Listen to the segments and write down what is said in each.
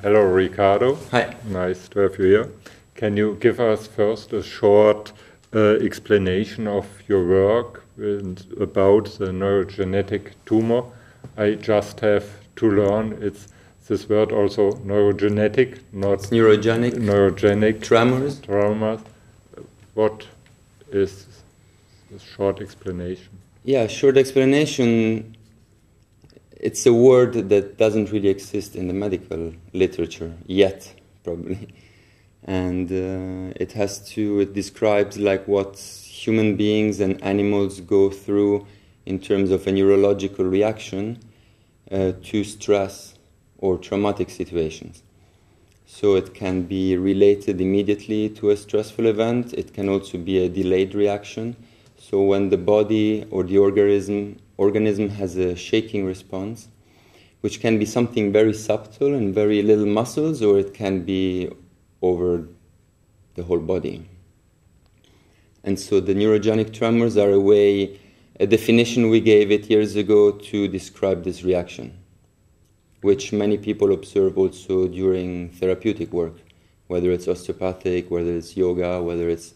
Hello, Riccardo. Hi. Nice to have you here. Can you give us first a short explanation of your work about the neurogenetic tumor? I just have to learn it's this word also neurogenetic, not it's neurogenic. Neurogenic Tremors. Tremors. What is the short explanation? Yeah, short explanation. It's a word that doesn't really exist in the medical literature yet, probably. And it describes like what human beings and animals go through in terms of a neurological reaction to stress or traumatic situations. So it can be related immediately to a stressful event. It can also be a delayed reaction. So when the body or the organism has a shaking response, which can be something very subtle and very little muscles, or it can be over the whole body. And so the neurogenic tremors are a definition we gave it years ago to describe this reaction, which many people observe also during therapeutic work, whether it's osteopathic, whether it's yoga, whether it's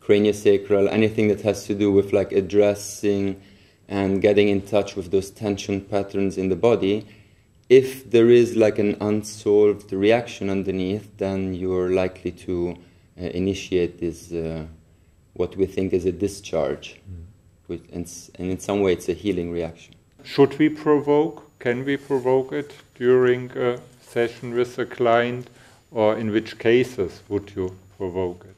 craniosacral, anything that has to do with like addressing and getting in touch with those tension patterns in the body. If there is like an unsolved reaction underneath, then you're likely to initiate this, what we think is a discharge. And in some way it's a healing reaction. Should we provoke? Can we provoke it during a session with a client? Or in which cases would you provoke it?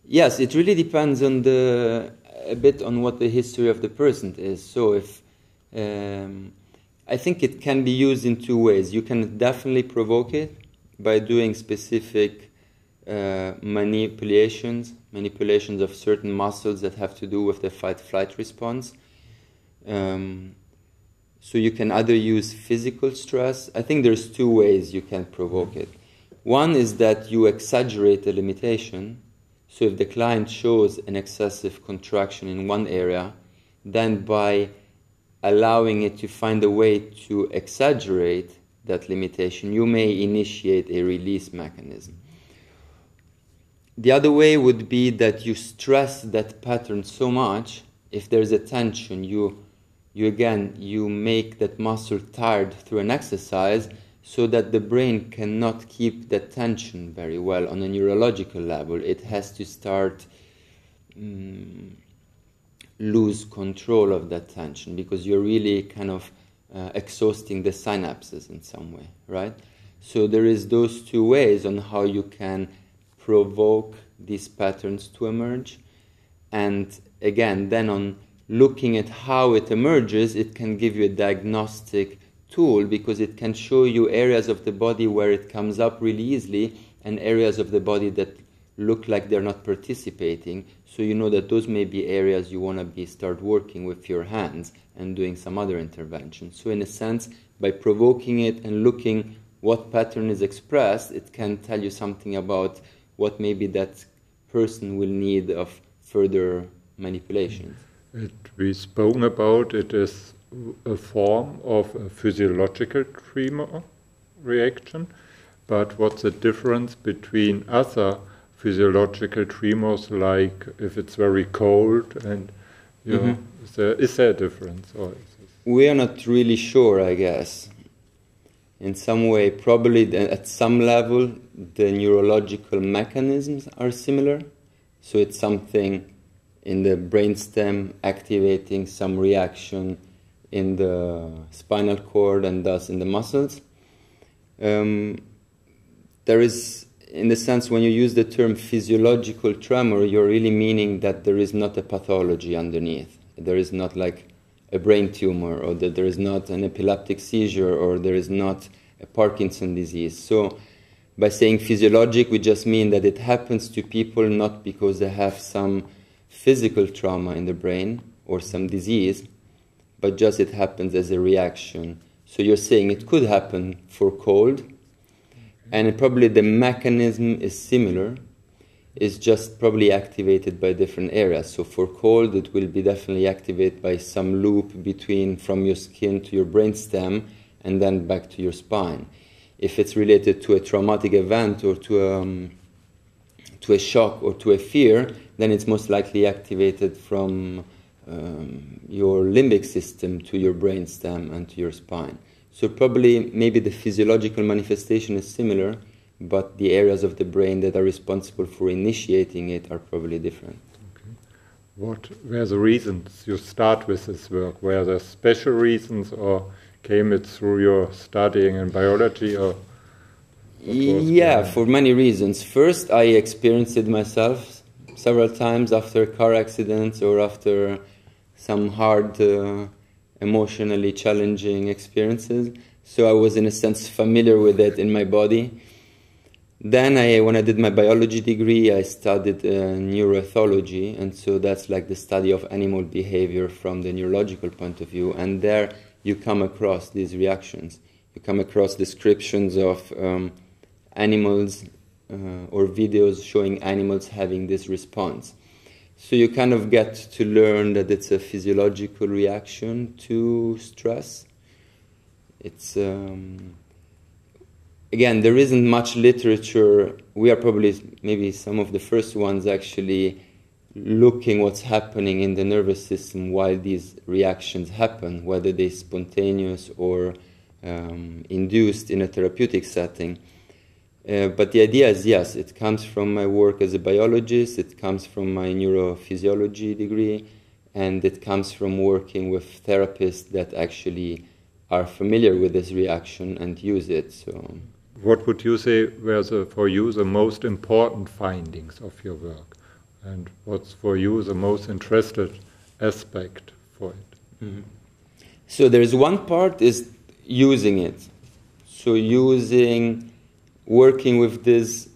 Yes, it really depends on a bit on what the history of the person is. So if I think it can be used in two ways. You can definitely provoke it by doing specific manipulations of certain muscles that have to do with the fight-flight response. So you can either use physical stress. I think there's two ways you can provoke it. One is that you exaggerate the limitation. So if the client shows an excessive contraction in one area, then by allowing it to find a way to exaggerate that limitation, you may initiate a release mechanism. The other way would be that you stress that pattern so much, if there's a tension, you make that muscle tired through an exercise so that the brain cannot keep that tension very well on a neurological level. It has to start lose control of that tension because you're really kind of exhausting the synapses in some way, right? So there is those two ways on how you can provoke these patterns to emerge. And again, then on looking at how it emerges, it can give you a diagnostic tool because it can show you areas of the body where it comes up really easily and areas of the body that look like they're not participating. So you know that those may be areas you want to start working with your hands and doing some other intervention. So in a sense, by provoking it and looking what pattern is expressed, it can tell you something about what maybe that person will need of further manipulations. We spoke about it is a form of a physiological tremor reaction, but what's the difference between other physiological tremors, like if it's very cold and is there a difference? Or we are not really sure, I guess. In some way, probably at some level, the neurological mechanisms are similar. So it's something in the brainstem activating some reaction in the spinal cord and thus in the muscles. There is, in the sense, when you use the term physiological tremor, you're really meaning that there is not a pathology underneath. There is not like a brain tumor, or that there is not an epileptic seizure, or there is not a Parkinson's disease. So by saying physiologic, we just mean that it happens to people not because they have some physical trauma in the brain or some disease, but just it happens as a reaction. So you're saying it could happen for cold, and probably the mechanism is similar, it's just probably activated by different areas. So for cold, it will be definitely activated by some loop from your skin to your brainstem and then back to your spine. If it's related to a traumatic event or to a shock or to a fear, then it's most likely activated from your limbic system to your brainstem and to your spine. So probably maybe the physiological manifestation is similar, but the areas of the brain that are responsible for initiating it are probably different. Okay. What were the reasons you start with this work? Were there special reasons, or came it through your studying in biology, or? Yeah, for many reasons. First, I experienced it myself several times after car accidents or after some hard, emotionally challenging experiences. So I was, in a sense, familiar with it in my body. Then, when I did my biology degree, I studied neuroethology, and so that's like the study of animal behavior from the neurological point of view. And there you come across these reactions. You come across descriptions of animals or videos showing animals having this response. So you kind of get to learn that it's a physiological reaction to stress. It's again, there isn't much literature. We are probably maybe some of the first ones actually looking what's happening in the nervous system while these reactions happen, whether they're spontaneous or induced in a therapeutic setting. But the idea is, yes, it comes from my work as a biologist, it comes from my neurophysiology degree, and it comes from working with therapists that actually are familiar with this reaction and use it. So, what would you say were for you the most important findings of your work? And what's for you the most interested aspect for it? Mm-hmm. So there's one part is using it. So working with this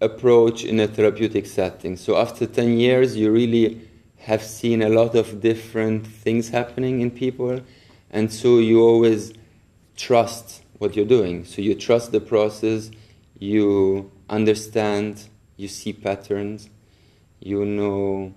approach in a therapeutic setting. So after 10 years, you really have seen a lot of different things happening in people. And so you always trust what you're doing. So you trust the process, you understand, you see patterns, you know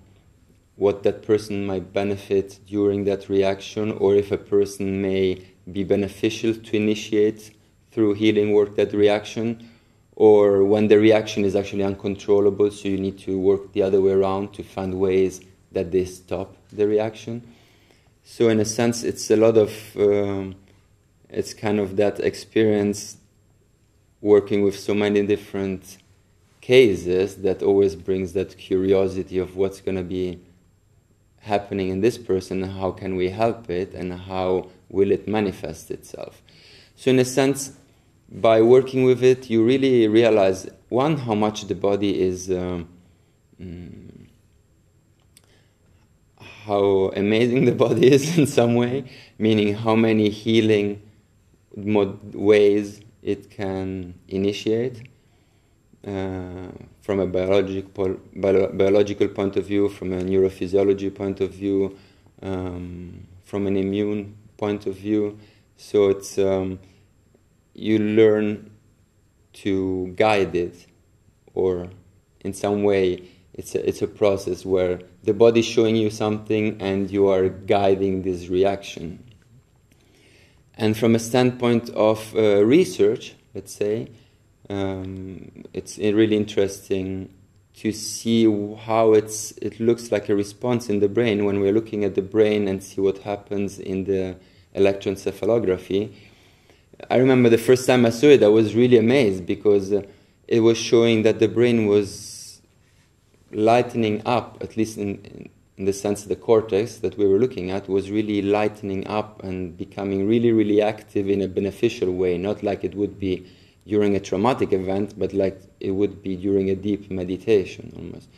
what that person might benefit during that reaction, or if a person may be beneficial to initiate through healing work that reaction, or when the reaction is actually uncontrollable, so you need to work the other way around to find ways that they stop the reaction. So in a sense, it's a lot of, it's kind of that experience working with so many different cases that always brings that curiosity of what's going to be happening in this person, and how can we help it, and how will it manifest itself. So in a sense, by working with it, you really realize, one, how much the body is, how amazing the body is in some way, meaning how many healing ways it can initiate from a biological point of view, from a neurophysiology point of view, from an immune point of view. So it's you learn to guide it, or in some way it's a process where the body is showing you something and you are guiding this reaction. And from a standpoint of research, let's say, it's really interesting to see how it looks like a response in the brain when we're looking at the brain and see what happens in the electroencephalography. I remember the first time I saw it, I was really amazed, because it was showing that the brain was lightening up, at least in the sense the cortex that we were looking at was really lightening up and becoming really, really active in a beneficial way, not like it would be during a traumatic event, but like it would be during a deep meditation almost.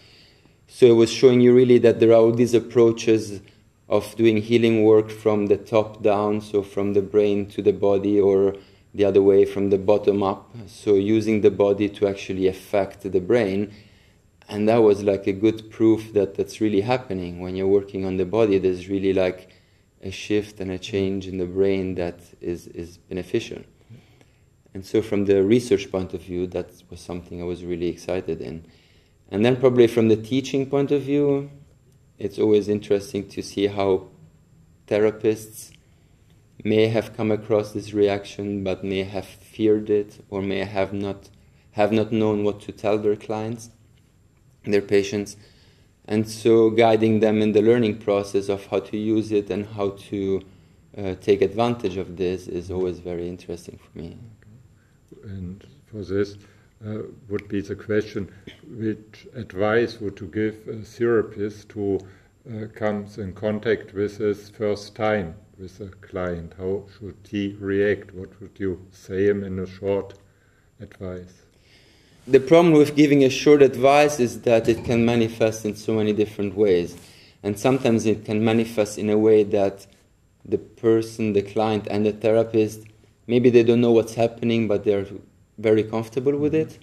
So it was showing you really that there are all these approaches of doing healing work from the top down, so from the brain to the body, or the other way, from the bottom up, so using the body to actually affect the brain. And that was like a good proof that that's really happening. When you're working on the body, there's really like a shift and a change in the brain that is beneficial. And so from the research point of view, that was something I was really excited in. And then probably from the teaching point of view, it's always interesting to see how therapists may have come across this reaction but may have feared it, or may have not known what to tell their clients, their patients. And so guiding them in the learning process of how to use it and how to take advantage of this is always very interesting for me. And for this would be the question, which advice would you give a therapist who comes in contact with his first time with a client? How should he react? What would you say him in a short advice? The problem with giving a short advice is that it can manifest in so many different ways. And sometimes it can manifest in a way that the person, the client, and the therapist, maybe they don't know what's happening, but they're very comfortable with it.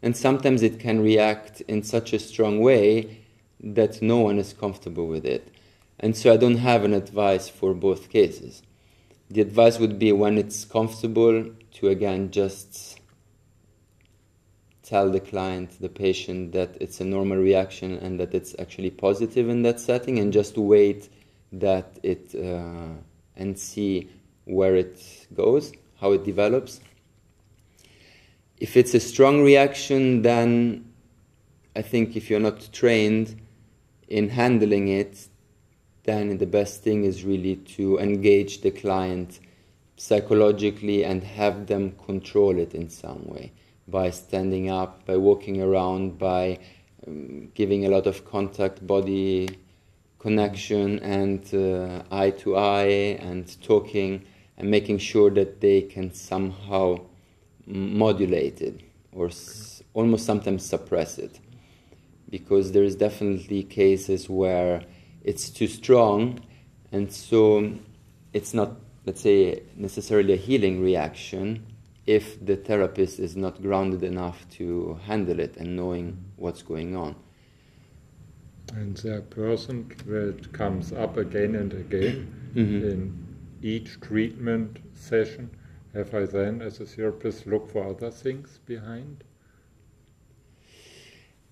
And sometimes it can react in such a strong way that no one is comfortable with it. And so I don't have an advice for both cases. The advice would be, when it's comfortable, to again just tell the client, the patient, that it's a normal reaction and that it's actually positive in that setting, and just wait that it and see where it goes, how it develops. If it's a strong reaction, then I think if you're not trained in handling it, then the best thing is really to engage the client psychologically and have them control it in some way, by standing up, by walking around, by giving a lot of contact, body connection, and eye to eye, and talking, and making sure that they can somehow modulate it, or almost sometimes suppress it. Because there is definitely cases where it's too strong, and so it's not, let's say, necessarily a healing reaction if the therapist is not grounded enough to handle it and knowing what's going on. And the person that comes up again and again in each treatment session, have I then, as a therapist, look for other things behind?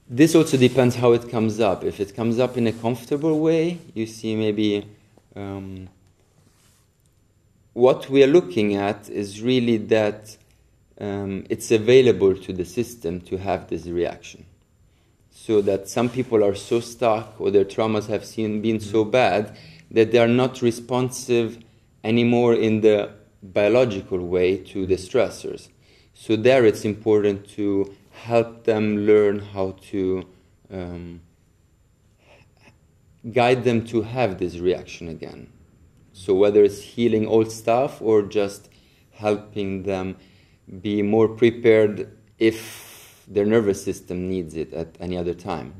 This also depends how it comes up. If it comes up in a comfortable way, you see maybe what we are looking at is really that it's available to the system to have this reaction. So that some people are so stuck, or their traumas have been so bad, that they are not responsive anymore in the biological way to the stressors. So there it's important to help them learn how to guide them to have this reaction again. So whether it's healing old stuff or just helping them be more prepared if their nervous system needs it at any other time.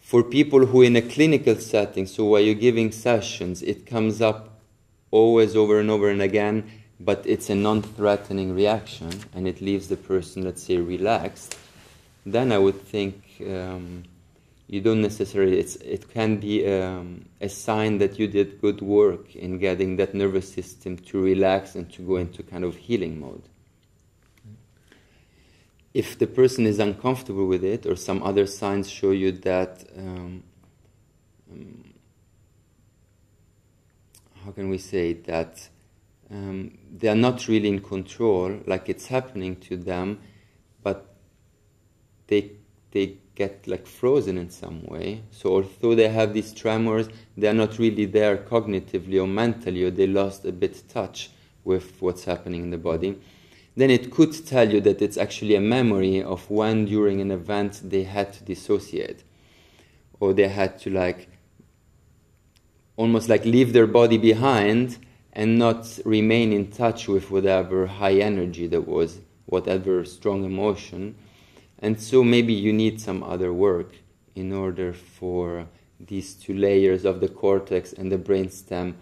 For people who in a clinical setting, so while you're giving sessions, it comes up always over and over and again, but it's a non-threatening reaction and it leaves the person, let's say, relaxed, then I would think you don't necessarily, it can be a sign that you did good work in getting that nervous system to relax and to go into kind of healing mode. If the person is uncomfortable with it, or some other signs show you that, how can we say that, they are not really in control, like it's happening to them, but they get like frozen in some way. So although they have these tremors, they are not really there cognitively or mentally, or they lost a bit touch with what's happening in the body. Then it could tell you that it's actually a memory of when during an event they had to dissociate, or they had to like almost like leave their body behind and not remain in touch with whatever high energy there was, whatever strong emotion. And so maybe you need some other work in order for these two layers of the cortex and the brainstem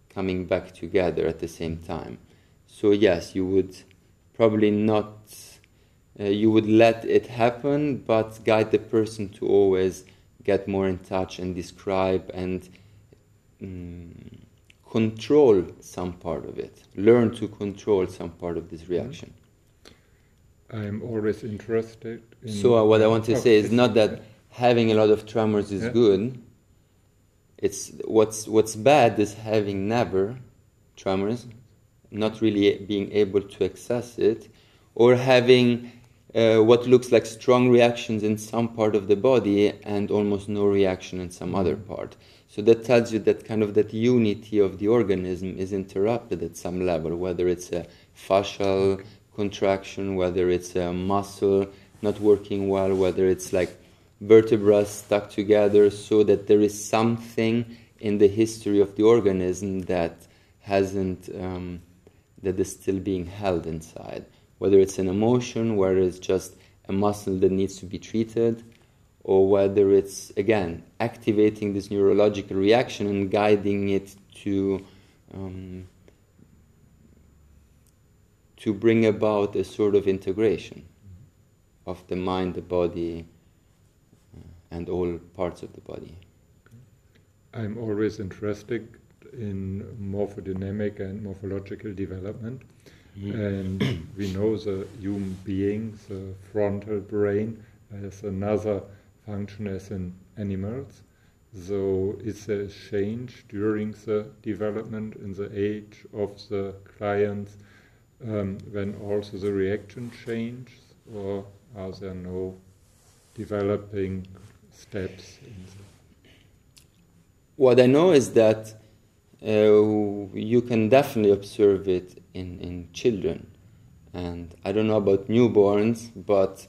coming back together at the same time. So yes, you would probably not, you would let it happen, but guide the person to always get more in touch and describe and control some part of it. Learn to control some part of this reaction. I'm always interested in... So what I want to say is not that having a lot of tremors is good. It's what's bad is having never tremors, not really being able to access it, or having what looks like strong reactions in some part of the body and almost no reaction in some other part. So that tells you that kind of that unity of the organism is interrupted at some level, whether it's a fascial contraction, whether it's a muscle not working well, whether it's like vertebrae stuck together, so that there is something in the history of the organism that hasn't, that is still being held inside. Whether it's an emotion, whether it's just a muscle that needs to be treated, or whether it's, again, activating this neurological reaction and guiding it to bring about a sort of integration of the mind, the body, and all parts of the body. I'm always interested in morphodynamic and morphological development. And we know the human being, the frontal brain, has another function as in animals. So is there a change during the development in the age of the clients when also the reaction changes, or are there no developing steps in the... What I know is that you can definitely observe it in children. And I don't know about newborns, but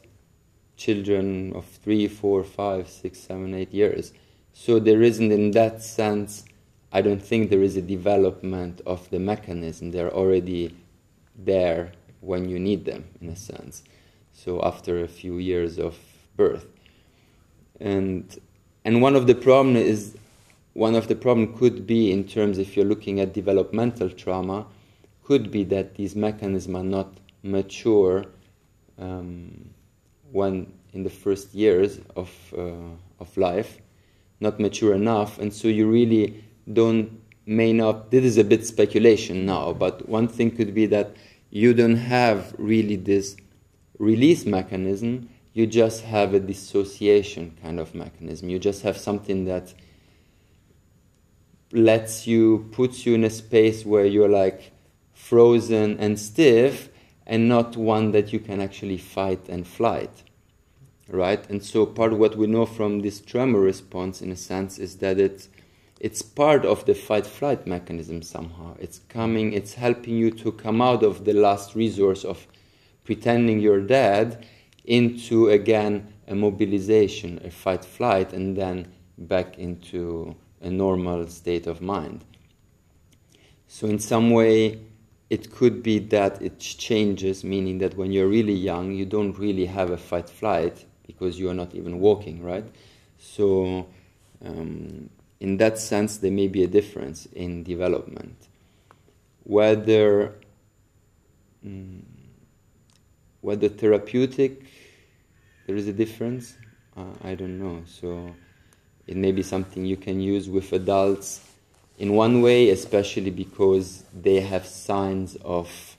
children of 3, 4, 5, 6, 7, 8 years. So there isn't, in that sense, I don't think there is a development of the mechanism. They're already there when you need them, in a sense. So after a few years of birth. And one of the problems could be, in terms, if you're looking at developmental trauma, could be that these mechanisms are not mature when in the first years of life, not mature enough, and so you really may not, this is a bit speculation now, but one thing could be that you don't have really this release mechanism, you just have a dissociation kind of mechanism. You just have something that puts you in a space where you're like frozen and stiff, and not one that you can actually fight and flight, right? And so part of what we know from this tremor response, in a sense, is that it's part of the fight-flight mechanism somehow. It's helping you to come out of the last resource of pretending you're dead into, again, a mobilization, a fight-flight, and then back into a normal state of mind. So in some way, it could be that it changes, meaning that when you're really young, you don't really have a fight-flight because you are not even walking, right? So in that sense, there may be a difference in development. Whether therapeutic, there is a difference, I don't know. So it may be something you can use with adults in one way, especially because they have signs of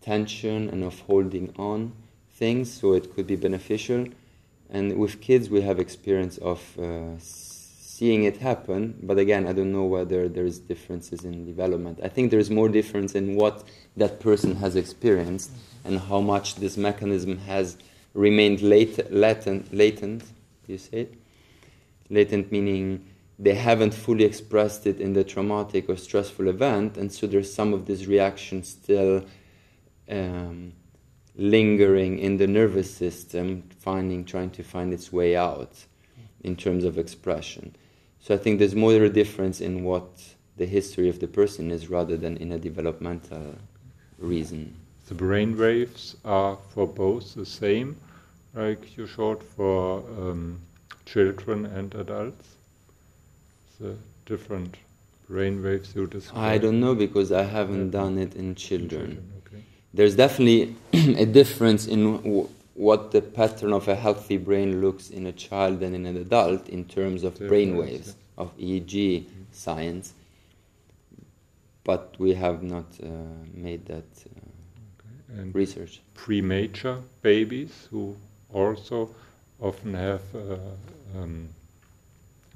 tension and of holding on things, so it could be beneficial. And with kids, we have experience of seeing it happen, but again, I don't know whether there is differences in development. I think there is more difference in what that person has experienced and how much this mechanism has remained latent, do you say it? Latent meaning they haven't fully expressed it in the traumatic or stressful event, and so there's some of this reaction still lingering in the nervous system, trying to find its way out in terms of expression. So I think there's more a difference in what the history of the person is rather than in a developmental reason. The brain waves are for both the same, like you showed for children and adults? The different brain waves you described? I don't know, because I haven't done it in children. Okay. There's definitely a difference in what the pattern of a healthy brain looks in a child and in an adult in terms of brain waves, of EEG science. But we have not made that research.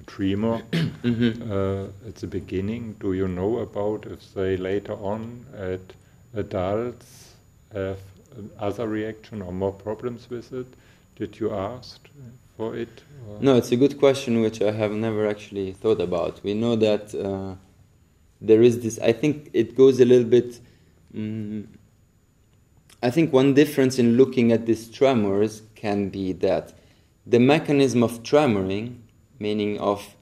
tremor at the beginning. Do you know about if they later on at adults have other reaction or more problems with it? Did you ask for it? Or? No, it's a good question which I have never actually thought about. We know that there is this, I think it goes a little bit, I think one difference in looking at these tremors can be that the mechanism of tremoring, meaning of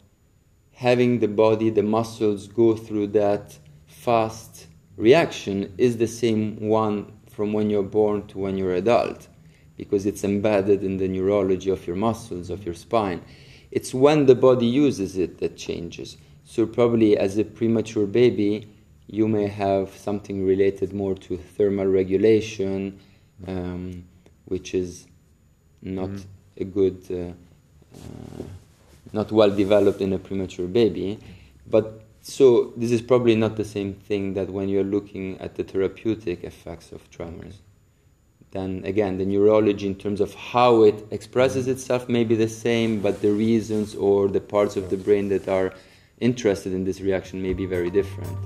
having the body, the muscles go through that fast reaction, is the same one from when you're born to when you're adult, because it's embedded in the neurology of your muscles, of your spine. It's when the body uses it that changes. So probably as a premature baby, you may have something related more to thermal regulation, which is not a good, not well developed in a premature baby. But so this is probably not the same thing that when you're looking at the therapeutic effects of tremors. Then again, the neurology in terms of how it expresses itself may be the same, but the reasons or the parts of the brain that are interested in this reaction may be very different.